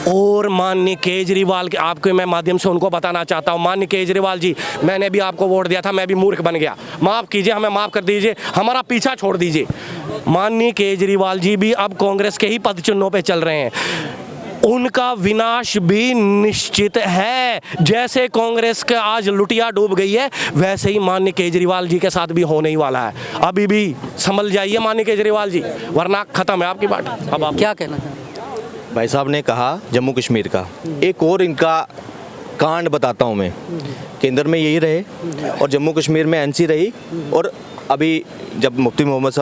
और माननीय केजरीवाल के आपके मैं माध्यम से उनको बताना चाहता हूँ, माननीय केजरीवाल जी, मैंने भी आपको वोट दिया था, मैं भी मूर्ख बन गया, माफ़ कीजिए, हमें माफ़ कर दीजिए, हमारा पीछा छोड़ दीजिए। माननीय केजरीवाल जी भी अब कांग्रेस के ही पद चिन्हों पे चल रहे हैं, उनका विनाश भी निश्चित है। जैसे कांग्रेस का आज लुटिया डूब गई है, वैसे ही माननीय केजरीवाल जी के साथ भी होने ही वाला है। अभी भी संभल जाइए माननीय केजरीवाल जी, वरना खत्म है आपकी बात। अब आप क्या कहना चाहते हैं? भाई साहब ने कहा जम्मू कश्मीर का, एक और इनका कांड बताता हूँ मैं। केंद्र में यही रहे और जम्मू कश्मीर में एनसी रही, और अभी जब मुफ्ती मोहम्मद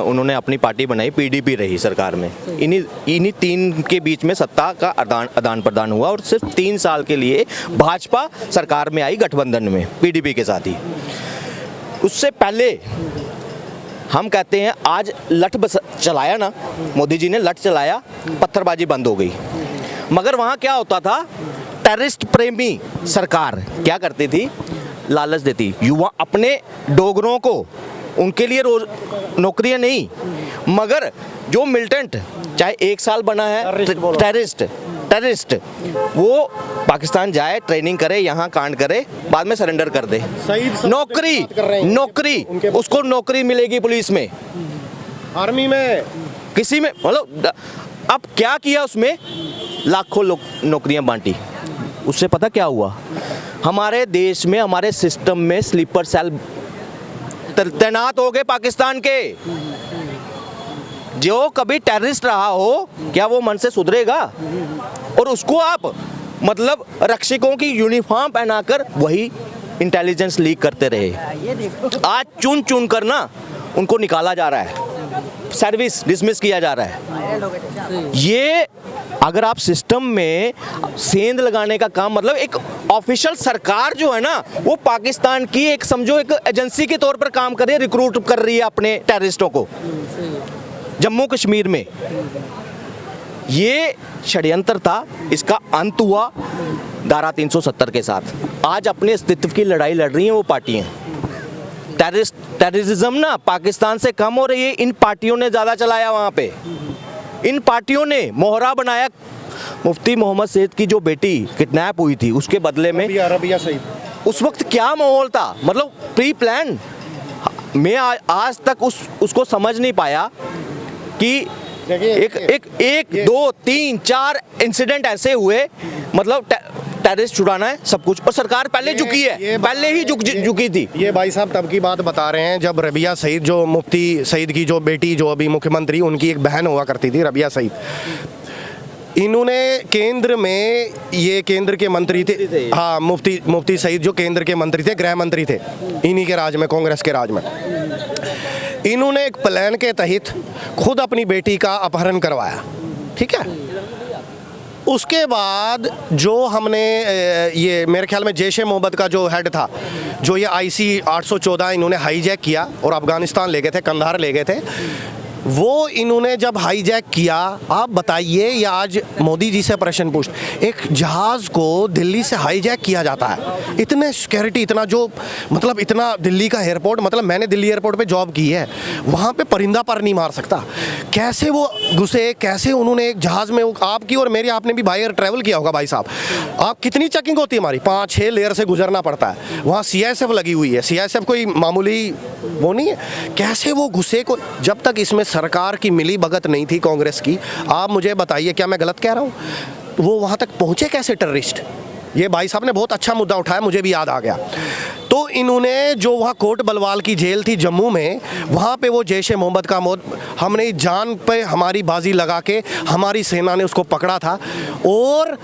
उन्होंने अपनी पार्टी बनाई, पीडीपी रही सरकार में। इन्हीं तीन के बीच में सत्ता का आदान प्रदान हुआ, और सिर्फ 3 साल के लिए भाजपा सरकार में आई गठबंधन में पीडीपी के साथ ही। उससे पहले हम कहते हैं आज लठ चलाया ना, मोदी जी ने लठ चलाया, पत्थरबाजी बंद हो गई। मगर वहाँ क्या होता था, टेररिस्ट प्रेमी सरकार क्या करती थी, लालच देती युवा अपने डोगरों को, उनके लिए रोज नौकरियां नहीं, मगर जो मिलिटेंट चाहे 1 साल बना है टेररिस्ट वो पाकिस्तान जाए, ट्रेनिंग करे, यहाँ कांड करे, बाद में सरेंडर कर दे। नौकरी उसको नौकरी मिलेगी पुलिस में, आर्मी में, किसी में, मतलब अब क्या किया उसमें, लाखों लोग नौकरियां बांटी। उससे पता क्या हुआ, हमारे देश में, हमारे सिस्टम में स्लीपर सेल तैनात हो गए पाकिस्तान के। जो कभी टेररिस्ट रहा हो, क्या वो मन से सुधरेगा? और उसको आप मतलब रक्षकों की यूनिफॉर्म पहनाकर वही इंटेलिजेंस लीक करते रहे। आज चुन चुन कर ना उनको निकाला जा रहा है, सर्विस डिसमिस किया जा रहा है। ये अगर आप सिस्टम में सेंध लगाने का काम, मतलब एक ऑफिशियल सरकार जो है ना, वो पाकिस्तान की एक समझो एक एजेंसी के तौर पर काम कर रही है, रिक्रूट कर रही है अपने टेररिस्टों को जम्मू कश्मीर में। ये षड्यंत्र था, इसका अंत हुआ धारा 370 के साथ। आज अपने अस्तित्व की लड़ाई लड़ रही हैं वो पार्टियां। टेररिज्म ना पाकिस्तान से कम हो रही है, इन पार्टियों ने ज़्यादा चलाया वहाँ पे। इन पार्टियों ने मोहरा बनाया। मुफ्ती मोहम्मद सईद की जो बेटी किडनैप हुई थी, उसके बदले में रबिया सईद, उस वक्त क्या माहौल था, मतलब प्री प्लान। मैं आज तक उसको समझ नहीं पाया कि एक 2 3 4 इंसिडेंट ऐसे हुए, मतलब टेररिस्ट छुड़ाना है सब कुछ, और सरकार पहले झुकी है, पहले ही झुकी थी। ये भाई साहब तब की बात बता रहे हैं जब रबिया सईद, जो मुफ्ती सईद की जो बेटी, जो अभी मुख्यमंत्री, उनकी एक बहन हुआ करती थी रबिया सईद। इन्होंने केंद्र में, ये केंद्र के मंत्री थे, हाँ, मुफ्ती सईद जो केंद्र के मंत्री थे, गृह मंत्री थे इन्हीं के राज में, कांग्रेस के राज में। इन्होंने एक प्लान के तहत खुद अपनी बेटी का अपहरण करवाया, ठीक है। उसके बाद जो हमने ये मेरे ख्याल में जैश ए मोहम्मद का जो हेड था, जो ये IC 814 इन्होंने हाईजैक किया और अफगानिस्तान ले गए थे, कंधार ले गए थे। वो इन्होंने जब हाईजैक किया, आप बताइए, ये आज मोदी जी से प्रश्न पूछ, एक जहाज़ को दिल्ली से हाईजैक किया जाता है, इतने सिक्योरिटी, इतना जो मतलब इतना दिल्ली का एयरपोर्ट, मतलब मैंने दिल्ली एयरपोर्ट पे जॉब की है, वहाँ पे परिंदा पर नहीं मार सकता। कैसे वो घुसे, कैसे उन्होंने एक जहाज़ में, आपकी और मेरी, आपने भी बाई एयर ट्रैवल किया होगा भाई साहब, आप कितनी चेकिंग होती है हमारी, 5-6 लेयर से गुजरना पड़ता है। वहाँ CISF लगी हुई है, CISF कोई मामूली वो नहीं है। कैसे वो घुसे, को जब तक इसमें सरकार की मिली भगत नहीं थी कांग्रेस की, आप मुझे बताइए क्या मैं गलत कह रहा हूँ, वो वहाँ तक पहुँचे कैसे टेररिस्ट? ये भाई साहब ने बहुत अच्छा मुद्दा उठाया, मुझे भी याद आ गया। तो इन्होंने जो वहाँ कोट बलवाल की जेल थी जम्मू में, वहाँ पे वो जैश ए मोहम्मद का मौत, हमने जान पे हमारी बाजी लगा के हमारी सेना ने उसको पकड़ा था, और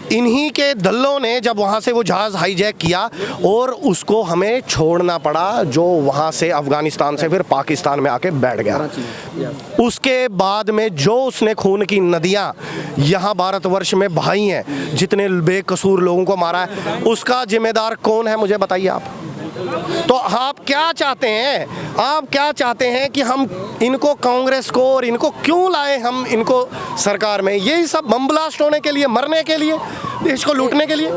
इन्हीं के दलों ने जब वहाँ से वो जहाज़ हाईजैक किया और उसको हमें छोड़ना पड़ा, जो वहाँ से अफ़गानिस्तान से फिर पाकिस्तान में आके बैठ गया। उसके बाद में जो उसने खून की नदियाँ यहाँ भारतवर्ष में बहाई हैं, जितने बेकसूर लोगों को मारा है, उसका जिम्मेदार कौन है, मुझे बताइए आप। तो आप क्या चाहते हैं, आप क्या चाहते हैं कि हम इनको, कांग्रेस को, और इनको क्यों लाए हम इनको सरकार में? यही सब बम ब्लास्ट होने के लिए, मरने के लिए, देश को लूटने के लिए।